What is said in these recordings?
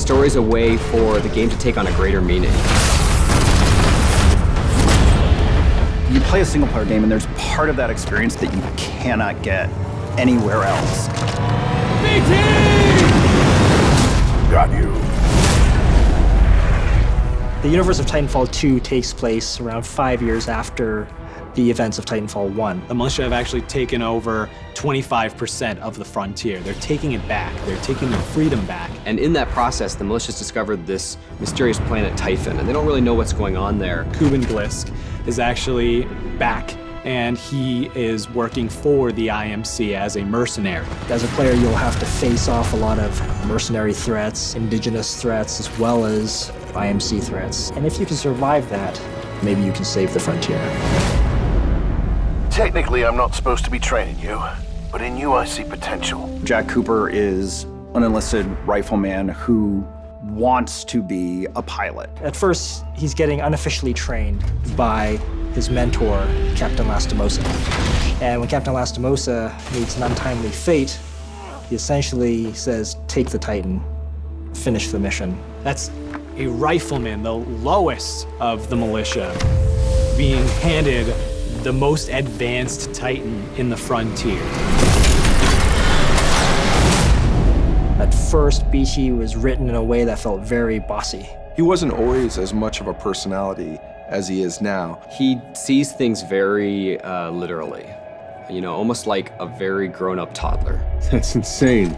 story's a way for the game to take on a greater meaning. You play a single-player game, and there's part of that experience that you cannot get anywhere else. BT! Got you. The universe of Titanfall 2 takes place around 5 years after the events of Titanfall 1. The militia have actually taken over 25% of the frontier. They're taking it back. They're taking their freedom back. And in that process, the militia's discovered this mysterious planet Typhon, and they don't really know what's going on there. Kuben Glisk is actually back, and he is working for the IMC as a mercenary. As a player, you'll have to face off a lot of mercenary threats, indigenous threats, as well as IMC threats. And if you can survive that, maybe you can save the frontier. Technically, I'm not supposed to be training you, but in you I see potential. Jack Cooper is an enlisted rifleman who wants to be a pilot. At first, he's getting unofficially trained by his mentor, Captain Lastimosa. And when Captain Lastimosa meets an untimely fate, he essentially says, take the Titan, finish the mission. That's a rifleman, the lowest of the militia, being handed the most advanced Titan in the frontier. At first, BT was written in a way that felt very bossy. He wasn't always as much of a personality as he is now. He sees things very literally, you know, almost like a very grown-up toddler. That's insane.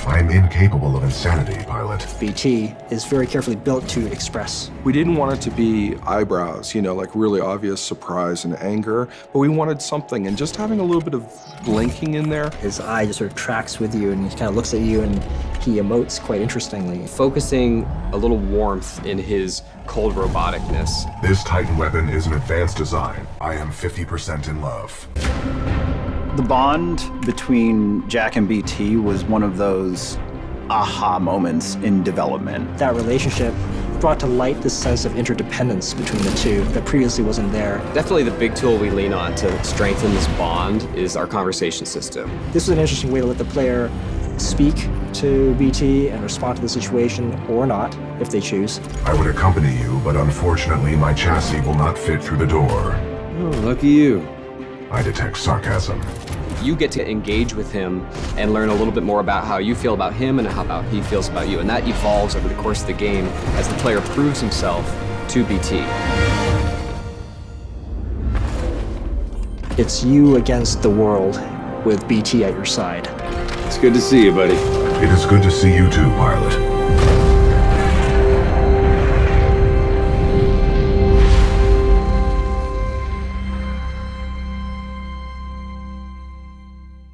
I'm incapable of insanity, pilot. BT is very carefully built to express. We didn't want it to be eyebrows, you know, like really obvious surprise and anger, but we wanted something, and just having a little bit of blinking in there. His eye just sort of tracks with you, and he kind of looks at you, and he emotes quite interestingly. Focusing a little warmth in his cold roboticness. This Titan weapon is an advanced design. I am 50% in love. The bond between Jack and BT was one of those aha moments in development. That relationship brought to light this sense of interdependence between the two that previously wasn't there. Definitely the big tool we lean on to strengthen this bond is our conversation system. This is an interesting way to let the player speak to BT and respond to the situation or not, if they choose. I would accompany you, but unfortunately my chassis will not fit through the door. Oh, lucky you. I detect sarcasm. You get to engage with him and learn a little bit more about how you feel about him and how about he feels about you. And that evolves over the course of the game as the player proves himself to BT. It's you against the world with BT at your side. It's good to see you, buddy. It is good to see you too, pilot.